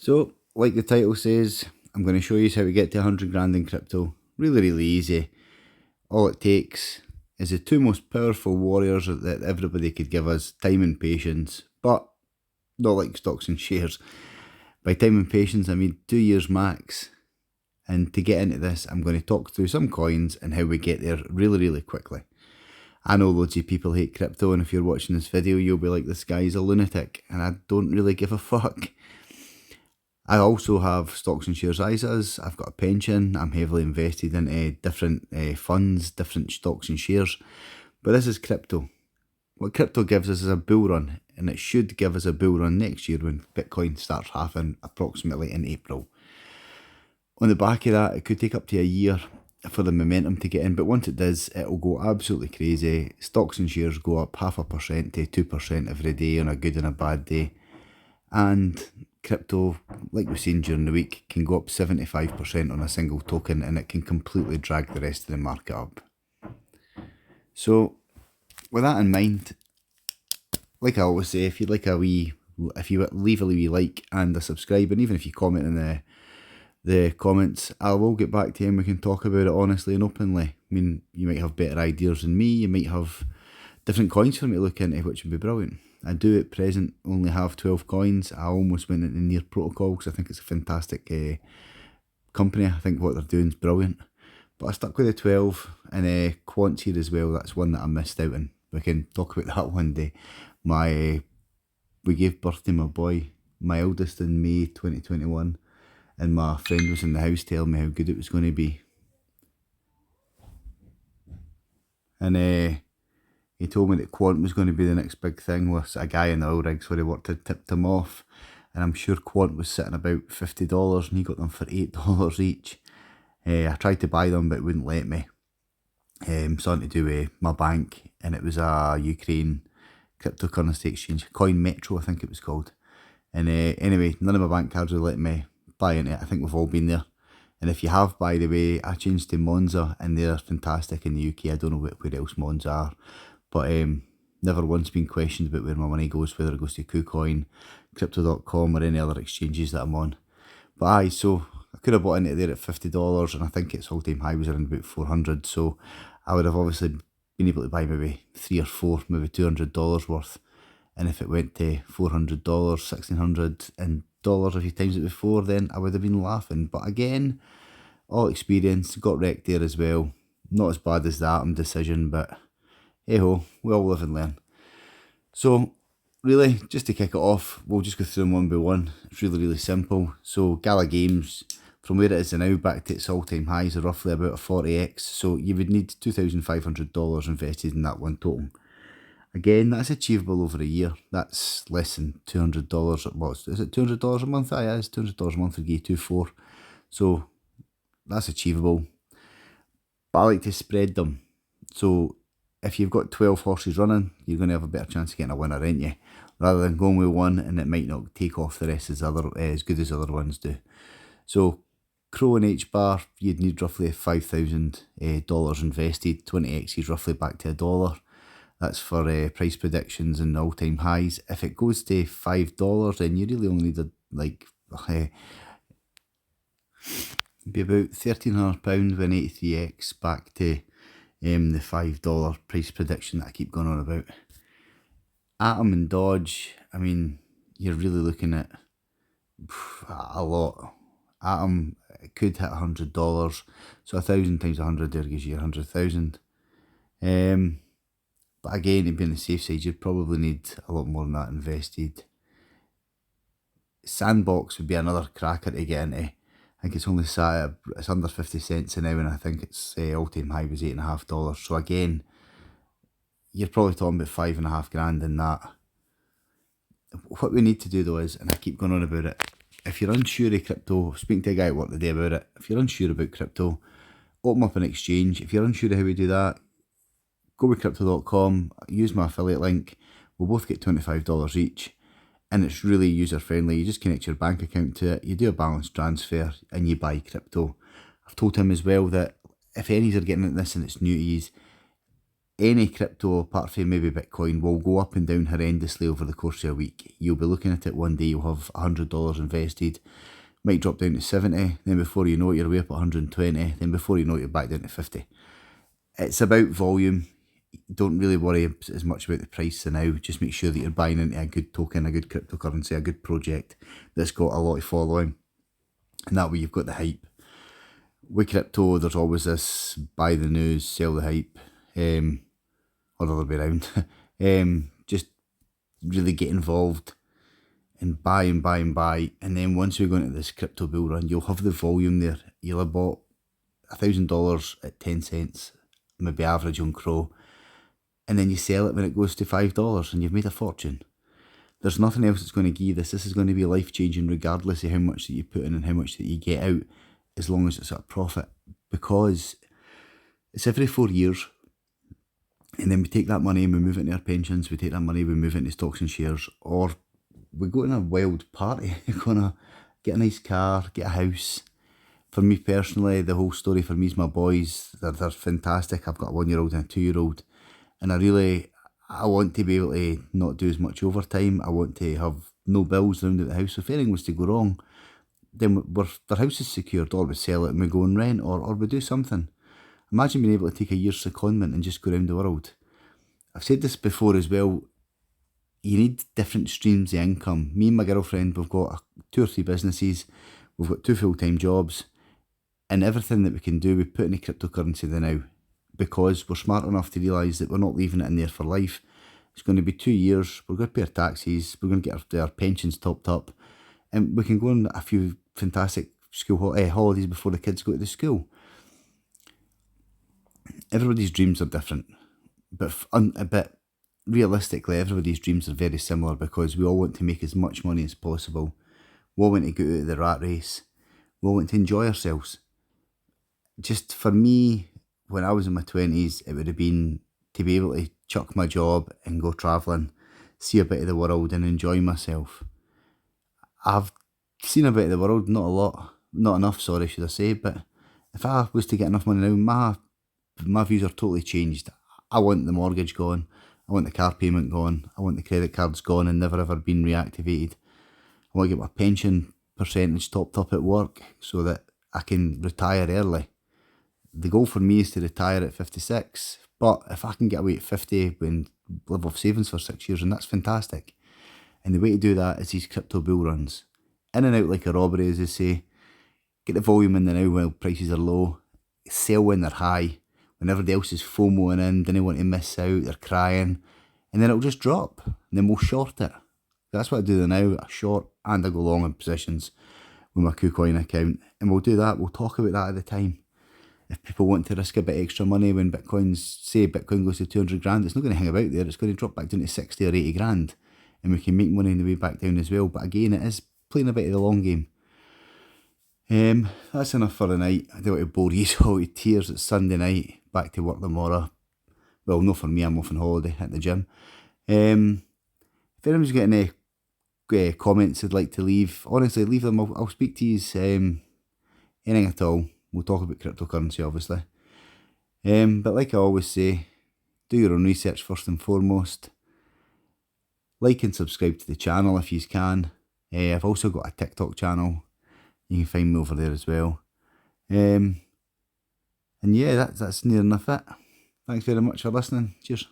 So, like the title says, I'm going to show you how to get to 100 grand in crypto. Really, really easy. All it takes is the two most powerful warriors that everybody could give us: time and patience, but not like stocks and shares. By time and patience, I mean 2 years max. And to get into this, I'm going to talk through some coins and how we get there really, really quickly. I know loads of people hate crypto, and if you're watching this video, you'll be like, this guy's a lunatic, and I don't really give a fuck. I also have stocks and shares ISAs, I've got a pension, I'm heavily invested into different funds, different stocks and shares, but this is crypto. What crypto gives us is a bull run, and it should give us a bull run next year when Bitcoin starts halving approximately in April. On the back of that, it could take up to a year for the momentum to get in, but once it does, it'll go absolutely crazy. Stocks and shares go up 0.5% to 2% every day on a good and a bad day. And crypto, like we've seen during the week, can go up 75% on a single token, and it can completely drag the rest of the market up. So with that in mind, like I always say, if you leave a wee like and a subscribe, and even if you comment in the comments, I will get back to you and we can talk about it honestly and openly. I mean, you might have better ideas than me, you might have different coins for me to look into, which would be brilliant. I do at present only have 12 coins. I almost went into Near Protocol because I think it's a fantastic company. I think what they're doing is brilliant. But I stuck with the 12, and Quant's here as well. That's one that I missed out on. We can talk about that one day. We gave birth to my boy, my eldest, in May 2021, and my friend was in the house telling me how good it was going to be. And he told me that Quant was going to be the next big thing. With a guy in the oil rigs where he worked had tipped him off, and I'm sure Quant was sitting about $50, and he got them for $8 each. I tried to buy them, but it wouldn't let me. Something to do with my bank, and it was a Ukraine cryptocurrency exchange, Coin Metro I think it was called. And anyway, none of my bank cards would let me buy into it. I think we've all been there. And if you have, by the way, I changed to Monza, and they're fantastic in the UK. I don't know where else Monza are, but never once been questioned about where my money goes, whether it goes to KuCoin, Crypto.com, or any other exchanges that I'm on. But aye, so I could have bought into there at $50, and I think its all-time high was around about 400. So I would have obviously been able to buy maybe 3 or 4, maybe $200 worth. And if it went to $400, $1,600 in dollars a few times it before, then I would have been laughing. But again, all experience, got wrecked there as well. Not as bad as that decision, but hey ho, we all live and learn. So really, just to kick it off, we'll just go through them one by one. It's really, really simple. So Gala Games, from where it is now back to its all-time highs, are roughly about a 40x. So you would need $2,500 invested in that one token. Again, that's achievable over a year. That's less than $200. What is it? $200 a month? Aye, it's $200 a month for G 24. So that's achievable. But I like to spread them. So if you've got 12 horses running, you're going to have a better chance of getting a winner, ain't you? Rather than going with one and it might not take off the rest as good as other ones do. So Crow and H-Bar, you'd need roughly $5,000 invested. 20x is roughly back to $1. That's for price predictions and all-time highs. If it goes to $5, then you really only need be about £1,300 when 83x back to the $5 price prediction that I keep going on about. Atom and Dodge, I mean, you're really looking at a lot. Atom, it could hit $100, so 1,000 times 100 there gives you 100,000. But again, to be on the safe side, you'd probably need a lot more than that invested. Sandbox would be another cracker to get into. I think it's only sat at, it's under 50 cents now, and I think its all-time high was $8.50. So again, you're probably talking about $5.5 in that. What we need to do though is, and I keep going on about it, if you're unsure of crypto, speaking to a guy at work today about it, if you're unsure about crypto, open up an exchange. If you're unsure of how we do that, go with Crypto.com, use my affiliate link, we'll both get $25 each, and it's really user friendly. You just connect your bank account to it, you do a balance transfer, and you buy crypto. I've told him as well that if any are getting at this and it's new to you, any crypto apart from maybe Bitcoin will go up and down horrendously over the course of a week. You'll be looking at it one day, you'll have $100 invested, might drop down to 70, then before you know it, you're way up at 120, then before you know it, you're back down to 50. It's about volume. Don't really worry as much about the price for now. Just make sure that you're buying into a good token, a good cryptocurrency, a good project that's got a lot of following. And that way you've got the hype. With crypto, there's always this buy the news, sell the hype, or the other way around. Just really get involved and buy and buy and buy. And then once we go into this crypto bull run, you'll have the volume there. You'll have bought $1,000 at 10 cents, maybe average on Crow. And then you sell it when it goes to $5 and you've made a fortune. There's nothing else that's going to give you this. This is going to be life-changing regardless of how much that you put in and how much that you get out, as long as it's at a profit. Because it's every 4 years, and then we take that money and we move it into our pensions, we take that money, we move it into stocks and shares, or we go on a wild party. You're going to get a nice car, get a house. For me personally, the whole story for me is my boys. They're fantastic. I've got a 1-year-old and a 2-year-old. And I want to be able to not do as much overtime. I want to have no bills around at the house. So if anything was to go wrong, then their house is secured, or we sell it and we go and rent, or we do something. Imagine being able to take a year's secondment and just go around the world. I've said this before as well. You need different streams of income. Me and my girlfriend, we've got 2 or 3 businesses. We've got 2 full-time jobs. And everything that we can do, we put in a cryptocurrency there now. Because we're smart enough to realise that we're not leaving it in there for life. It's going to be 2 years, we're going to pay our taxes, we're going to get our pensions topped up, and we can go on a few fantastic school holidays before the kids go to the school. Everybody's dreams are different, but realistically, everybody's dreams are very similar, because we all want to make as much money as possible. We all want to get out of the rat race. We all want to enjoy ourselves. Just for me, when I was in my 20s, it would have been to be able to chuck my job and go travelling, see a bit of the world and enjoy myself. I've seen a bit of the world, not enough, should I say, but if I was to get enough money now, my views are totally changed. I want the mortgage gone, I want the car payment gone, I want the credit cards gone and never ever been reactivated. I want to get my pension percentage topped up at work so that I can retire early. The goal for me is to retire at 56, but if I can get away at 50 and live off savings for 6 years, and that's fantastic. And the way to do that is these crypto bull runs. In and out like a robbery, as they say. Get the volume in there now while prices are low. Sell when they're high. When everybody else is FOMOing in, didn't want to miss out, they're crying. And then it'll just drop. And then we'll short it. That's what I do now. I short and I go long in positions with my KuCoin account. And we'll do that. We'll talk about that at the time. If people want to risk a bit extra money when Bitcoin goes to 200 grand, it's not going to hang about there. It's going to drop back down to 60 or 80 grand. And we can make money on the way back down as well. But again, it is playing a bit of the long game. That's enough for the night. I don't want to bore you all with tears. It's Sunday night. Back to work tomorrow. Well, not for me. I'm off on holiday at the gym. If anyone's got any comments they'd like to leave, honestly, leave them. I'll speak to you. Anything at all. We'll talk about cryptocurrency, obviously. But like I always say, do your own research first and foremost. Like and subscribe to the channel if you can. I've also got a TikTok channel. You can find me over there as well. And yeah, that's near enough it. Thanks very much for listening. Cheers.